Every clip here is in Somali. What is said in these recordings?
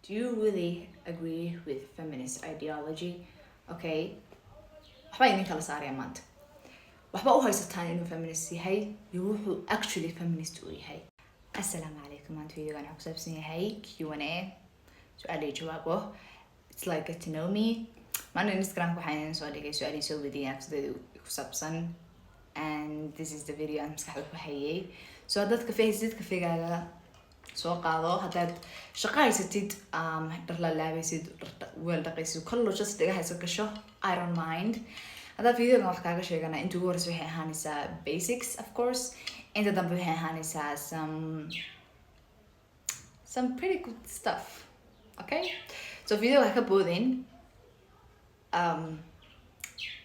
Do you really agree with feminist ideology? Okay, waxbaa idin kala saaraya maanta. waxba u haysataan inuu feminist yahay iyo wuxuu actually feminist u yahay. Assalaamu calaykum, maanta videogan waxaa ku saabsan yahay Q&A, su-aal iyo jawaabo. It's like get to know me. Maanta Instagram waxaan idin soo dhigay su-aal iyo soo weydiiyay aqsadada ku saabsan, and this is the video aan maskaxda ku hayay. So haddaad ka figaaga soo qaado, haddaad shaqo haysatid, dhar la laabaysid, weel dhaqaysid, kallo just dhagahaysa gasho, I don't mind. haddaad videogan wax kaaga sheegana inta ugu horeysa waxay ahaanaysaa basics, of course. inta dambe waxay ahaanaysaa some pretty good stuff, okay? So videoga ha ka boodin,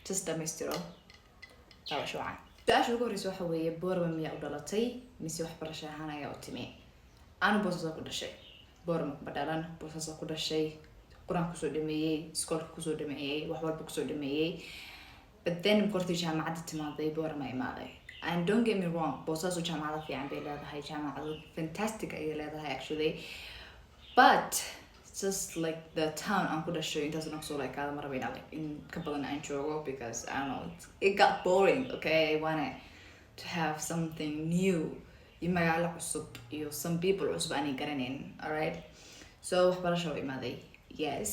just dhamaystiro daawasho wacan. su-aasha ugu horeysa waxa weeye, boorama miyaa u dhalatay mise waxbarasho ahaan ayaa u timi? Anu Boosaaso ku dhashay, boorama kuma dhalan, Boosaaso ku dhashay, quraan kusoo dhameeyey, iskoolka kusoo dhameeyey, wax walba kusoo dhameeyey. But then kortii jaamacadda timaaday, boorama imaaday. And don't get me wrong, Boosaaso jaamacado fiican bay leedahay, jaamacado fantastic ayay leedahay actually. But just like the town aan ku dhashay, intaas aan kusoo like ma rabin like in ka badan aan joogo, because I don't know, it got boring, okay? I wanted to have something new. iyo magaalo cusub iyo some people cusub aanay garanayn, alright? So waxbarasho imaaday, yes.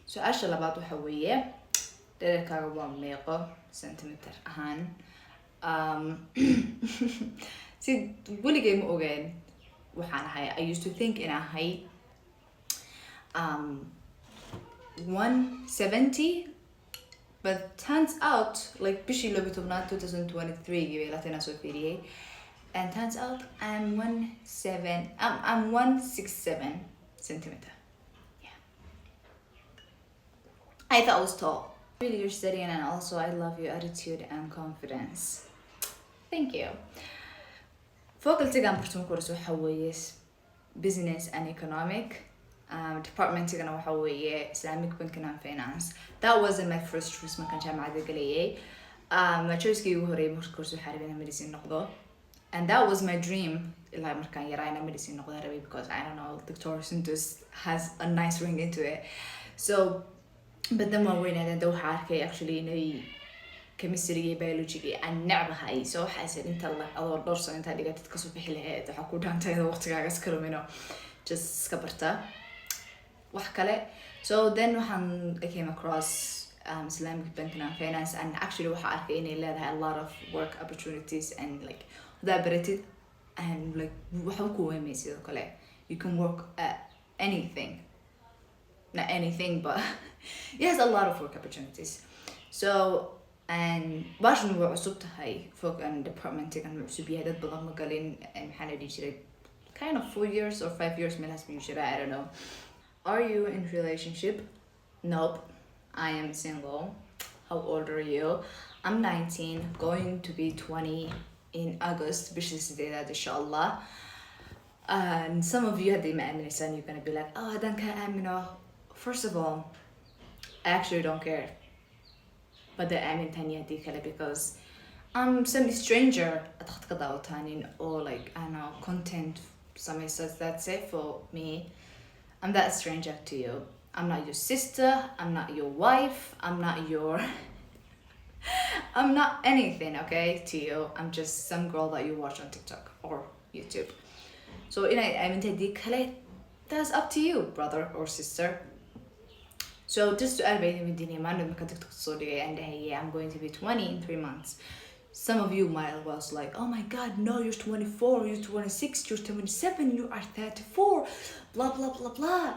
su-aasha labaad waxa weeye, dhererkaaga waa meeqo centimeter ahaan? si weligay ma ogeen waxaan ahay. I used to think in ahay 170, but turns out like bishii 2023 gibay latina soo fiiriyay, and turns out I'm 167 centimeter. Yeah, I thought I was tall. Really, you're studying, and also I love your attitude and confidence. Thank you. faculty-gan bartamo course waxa weeye business and economic. Department-gana waxa weeye Islamic banking and finance. That wasn't my first choice markaan jaamacadda galayay. choice-kii ugu horeeyay marka course waxaa rabay inaan medicine noqdo, and that was my dream. ilaa markaan yaraa inaan medicine noqdo rabay, because I don't know, Dr. Sundus has a nice ring into it. So but then waan weynaadeen, da waxaa arkay actually inay chemistry iyo biology aan necbahay. So waxaa isid inta adoo dhowr sano intaa dhigatid kasoo bixi lahayd, waxaa ku dhaantayda waqtigaaga iska lumino, just iska barta wax kale. So then waxaan I came across Islamic banking and finance, and actually waxaa arkay inay leedahay a lot of work opportunities, and like hadaa baratid and like waxba ku weymay sidoo kale, you can work at anything. Not anything, but it has a lot of work opportunities. So, and bashan waa cusub tahay, folk and department-gan wuu cusub yahay, dad badan ma galin, and maxaa la dhihi jiray, kind of 4 years or 5 years meelahaas buu jiraa, I don't know. Are you in relationship? Nope, I am single. How old are you? I'm 19, going to be 20 in August, bishii sideedaad inshallah. And some of you had the imagination, you're gonna be like, oh, hadan ka aamino. First of all, I actually don't care. But the I'm in Tanya Dikala, because I'm some stranger at Tanin, or like I don't know, content somebody says that's it for me. I'm that stranger to you. I'm not your sister, I'm not your wife, I'm not your I'm not anything, okay, to you. I'm just some girl that you watch on TikTok or YouTube. So in I'm in Dikala, that's up to you, brother or sister. So just to elevate with the name, and yeah, I'm going to be 20 in 3 months. Some of you might was like, oh my god, no, you're 24, you're 26, you're 27, you are 34, blah blah blah blah.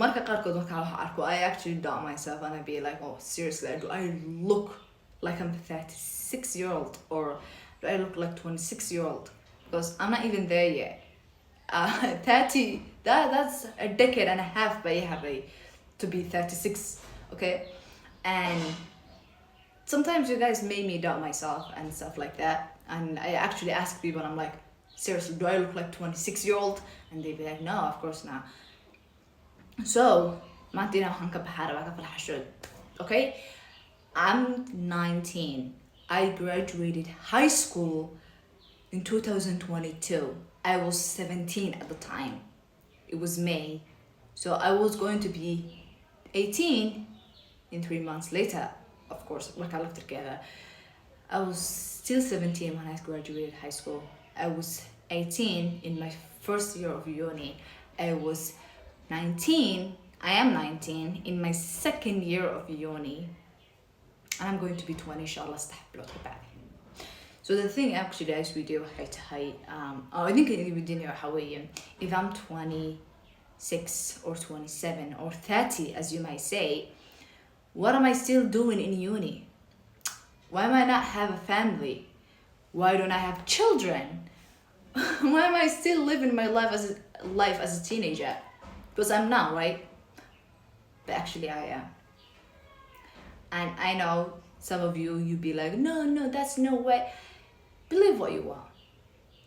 Marka qaarkood markaan waxa arko, I actually doubt myself, and I'd be like, oh seriously, do I look like I'm 36-year-old, or do I look like 26-year-old? Because I'm not even there yet. 30, that's a decade and a half by happy to be 36, okay? And sometimes you guys made me doubt myself and stuff like that, and I actually ask people, and I'm like, seriously, do I look like 26-year-old? And they'd be like, no, of course not. So maantina waxaan ka baxaa waa ka farxashood, okay? I'm 19. I graduated high school in 2022. I was 17 at the time. it was May. So I was going to be 18 in 3 months later, of course, like I looked together. I was still 17 when I graduated high school. I was 18 in my first year of uni. I was 19, I am 19 in my second year of uni. And I'm going to be 20 inshallah استحبلوت بعدين. So the thing actually as we do I think we didn't know if I'm 26 or 27 or 30 as you might say, what am I still doing in uni? Why am I not have a family? Why don't I have children? Why am I still living my life as a teenager? Because I'm not, right? But actually I am. And I know some of you be like, no, that's no way. Believe what you want.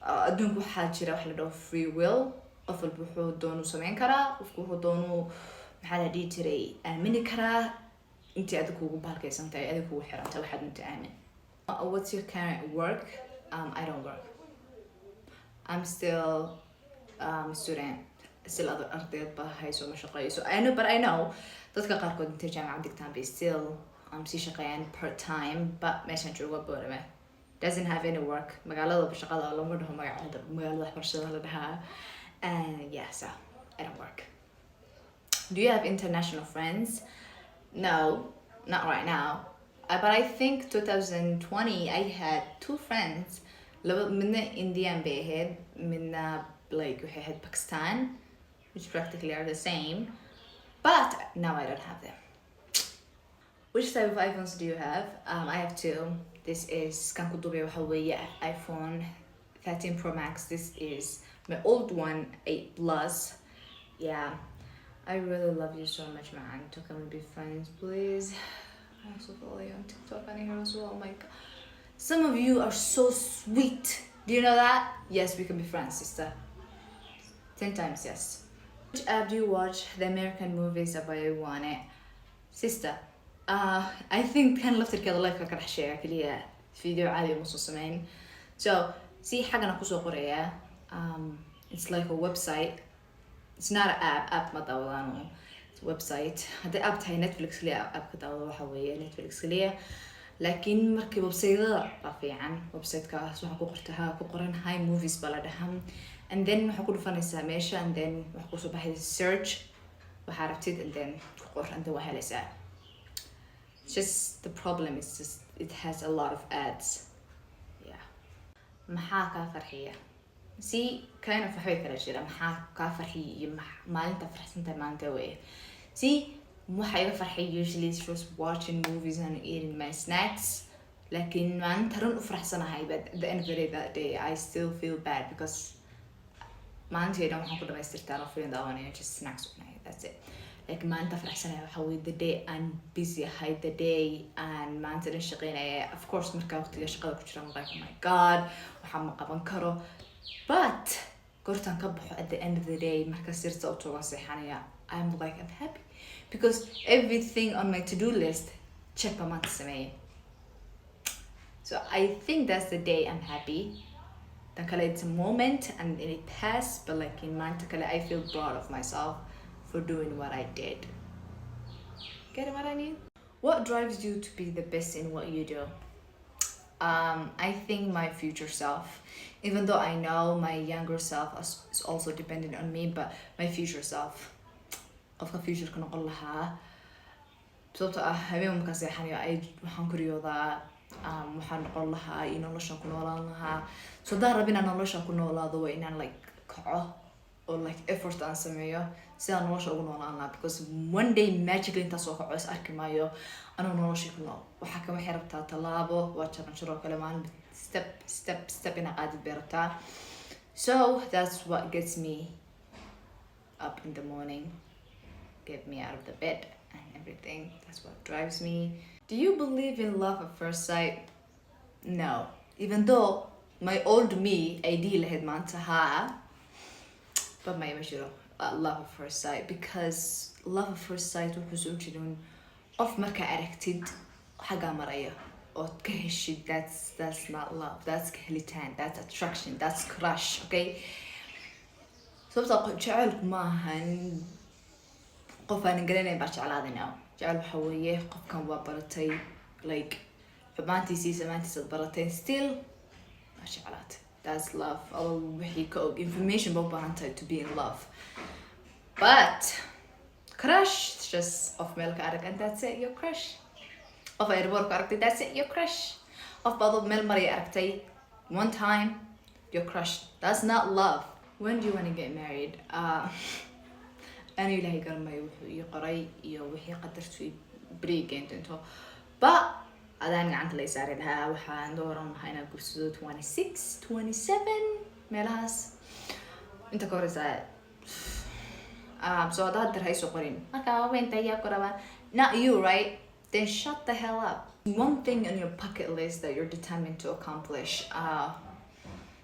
أدونك واحد جرا واحد له free will. قفل بحو دونو سمين كرا وفكوه دونو محل دي تري آمني كرا. أنت أدكو باركي سنتي أدكو حرام توحد أنت آمن. What's your current work? I don't work. I'm still student. Still other أرضيات بهاي سو مشقي. So I know, but I know. dadka qaarkood intay jaamacad digtaan bay still sii shaqeeyaan part time but meeshan jooga boorame doesn't have any work magaalada shaqada lama dhaho magaalada waxbarashada la dhahaa and yeah, so I don't work. Do you have international friends? No, not right now. But I think 2020 I had 2 friends. minna Indian bay ahayd minna like waxay ahayd Pakistan, which practically are the same. But now I don't have them. Which type of iPhones do you have? I have 2. This is iPhone 13 Pro Max. This is my old one, 8 Plus. Yeah, I really love you so much, man. To come and be friends, please. I also follow you on TikTok and here as well. Oh my god. Some of you are so sweet. Do you know that? Yes, we can be friends, sister. 10 times yes. Which app do you watch the American movies about you want it? Sister, I think كان لفتر كذا لايك كان حشية كلية فيديو عادي مصو سمين. So see حاجة نقصه قرية. It's like a website. It's not an app ما داولانو. It's a website. هذا app تاعي نتفليكس ليه app كداولو حويه نتفليكس ليه. لكن مركب ويبسايت رفيعا ويبسايت كاس وحكو قرتها كقرن هاي موفيز بلدهم. And then وحكو دفنيسا ماشا and then وحكو صباحي search وحاربتيد and then كقر and then وهلسا. Just the problem is just it has a lot of ads. Yeah. محاكا فرحية. See kind of فرحية كلا جرا محاكا فرحية ما أنت فرحت أنت ما أنت وين. See محاكا فرحية usually is just watching movies and eating my snacks. لكن ما أنت رن أفرح سنة هاي but at the end of the day that day I still feel bad because ما أنت يدوم حكو دم يسترتان وفيلم داواني just snacks وناي that's it. Like ما أنت فرح سنة وحوي the day I'm busy هاي the day and ما أنت نشقينا of course مركا وقت اللي شقينا كتير like oh my god وحمق بنكره but قرتان كبحو at the end of the day مركا سيرت أوتو واسيحانيا I'm like I'm happy because everything on my to-do list check ما تسمعين. So I think that's the day I'm happy. It's a moment and it passed, but like in Mantakala, I feel proud of myself for doing what I did. Get what I mean? What drives you to be the best in what you do? I think my future self, even though I know my younger self is also dependent on me, but my future self, of the future can all ha. So I mean, because I waxaan noqon lahaa in nolosha ku noolaan lahaa so daa rabin aan nolosha ku noolaado waa inaan like kaco or like effort aan sameeyo si aan nolosha ugu noolaan lahaa because one day magically intaa soo kaco is arki maayo anuu nolosha ku nool waxaa kama xirabtaa tallaabo waa jaranjaro kale maalin step ina qaadid bay rabtaa. So that's what gets me up in the morning, get me out of the bed and everything. That's what drives me. Do you believe in love at first sight? No. Even though my old me, ideal had mantaha, but my immature love at first sight because love at first sight was of marka aragtid haga maraya or kaheshid that's not love, that's kahelitan, that's attraction, that's crush, okay? sababtoo jacaylku maahan qof aan garanayn baa jeclaadayna jacayl waxa weeye qofkan waa baratay like xumaantiisii samaantiisa baratay still waa jeclaatay. That's love. Information about Bahanta to be in love. But crush is just of milk arag and that's it, your crush. Of airborne character, that's it, your crush. Of bottle mel Maria aragtay one time, your crush. That's not love. When do you want to get married? أنا إلهي قال ما يقرأي وحي قدرت بريق أنتو. But أنا عند لي صار لها وحان دوران هاينا قرصو 26 27 ملهاس أنت كورزا so that در هاي سوقرين أكا وين تيا كوربا not you right then shut the hell up. One thing on your bucket list that you're determined to accomplish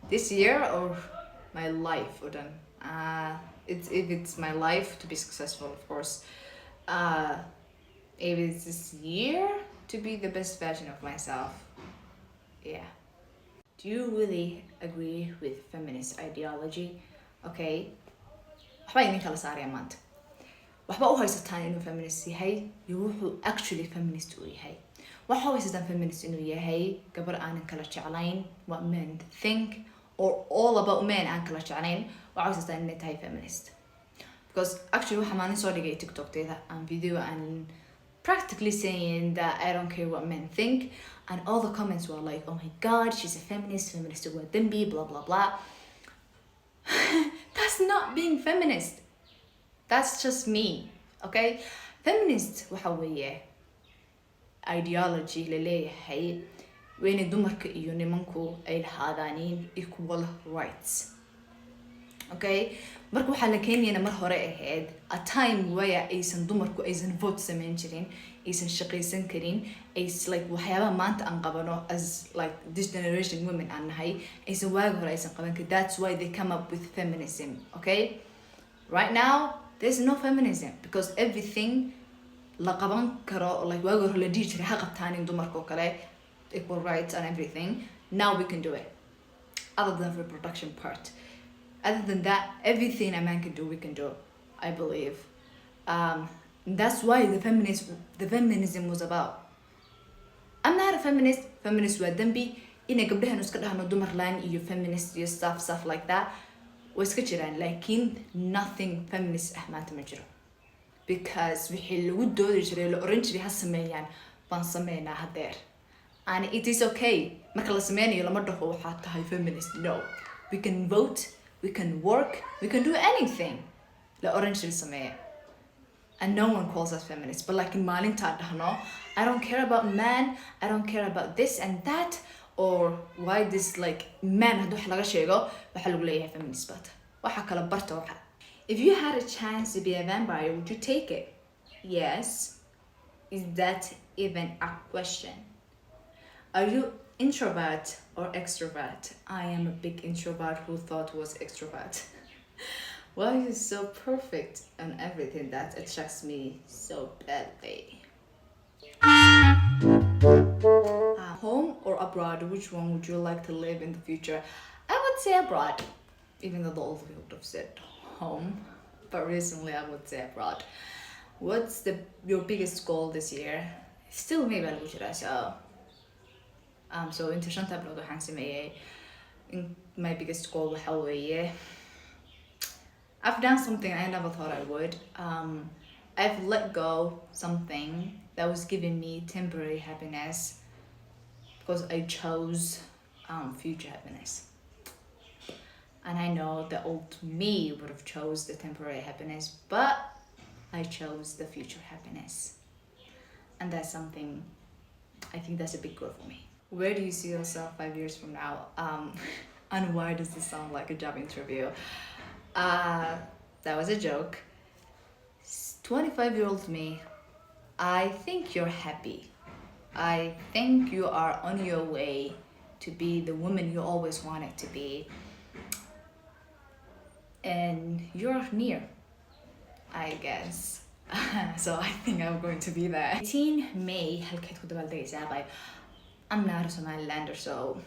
this year or my life or then if it's my life to be successful of course if it's this year to be the best version of myself. Yeah. Do you really agree with feminist ideology? Okay. waxba idin kala saaraya maanta waxba u haysataan inuu feminist yahay iyo wuxuu actually feminist u yahay. waxa u haysataan feminist inuu yahay gabar aanan kala jeclayn what men think or all about men aan kala jeclayn waxa u haysataan inay tahay feminist because actually waxa maalin soo dhigay TikTok-teeda aan video aan practically saying that I don't care what men think and all the comments were like oh my god she's a feminist what then be blah blah blah. That's not being feminist. That's just me. Okay? Feminist waxa weeye ideology laleeyahay wayna dumarka iyo nimanku ay lahaadaan equal rights. Okay? marka waxa la keenayna mar hore ahayd a time where aysan dumarku aysan vote samayn jirin aysan shaqaysan karin is like waxyaabaha maanta aan qabano as like this generation women aan nahay aysan waagi hore aysan qaban karin. That's why they come up with feminism. Okay, right now there's no feminism because everything la qaban karo like waagi hore la dhihi jiray ha qabtaan in dumarka oo kale equal rights and everything. Now we can do it other than reproduction part. Other than that, everything a man can do, we can do, I believe. That's why the feminism was about. I'm not a feminist. Feminist were then be in a gabdhahan iska dhahno dumar laan iyo feminist iyo stuff like that. Way iska jiraan laakiin nothing feminist ah maanta ma jiro. Because wixii lagu doodi jiray la oran jiray ha sameeyaan baan sameynaa hadeer. And it is okay. Marka la sameynayo lama dhaho waxaad tahay feminist. No. We can vote. We can work, we can do anything. The orange is sameeya. And no one calls us feminists. But like in maalinta dhahno, I don't care about man, I don't care about this and that, or why this like man hadu wax laga sheego waxa lagu leeyahay feminist bat. Waxa kala barta waxa. If you had a chance to be a vampire, would you take it? Yes. Is that even a question? Are you introvert or extrovert? I am a big introvert who thought was extrovert. Why are you so perfect on everything that attracts me so badly? Home or abroad? Which one would you like to live in the future? I would say abroad, even though the old people would have said home. But recently I would say abroad. What's your biggest goal this year? Still maybe I would say so inta shanta bilood waxaan sameeyay my biggest goal waxa weeye I've done something I never thought I would. I've let go something that was giving me temporary happiness because I chose future happiness. And I know the old me would have chose the temporary happiness, but I chose the future happiness. And that's something, I think that's a big goal for me. Where do you see yourself 5 years from now? And why does this sound like a job interview? That was a joke. 25-year-old me, I think you're happy. I think you are on your way to be the woman you always wanted to be. And you're near, I guess. So I think I'm going to be there. 18 May, halkeed ku dabaaldegaysaa by I'm not a Somalilander, so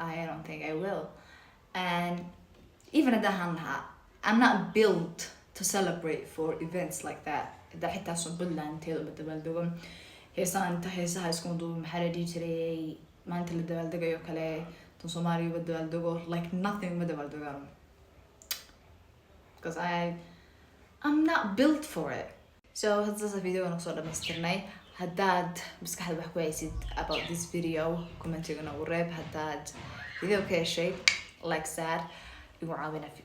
I don't think I will. And even at the Hanha, I'm not built to celebrate for events like that. إذا حتى صبلنا انتي بدبلدقهم هيسان انت هيسا هيسكون دو محل دي تري ما انت اللي دبلدقة يوكالي تنصوماري بدبلدقه like nothing بدبلدقهم because I'm not built for it. So هذا الفيديو أنا صورة مسترناي هداد بس كحد بحكوا يسيد about this video comment يقولنا وريب هداد فيديو كي شيء like sad يعاونا في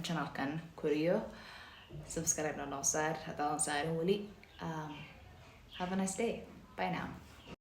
channel كان كوريو subscribe لنا صار هذا صار ولي have a nice day bye now.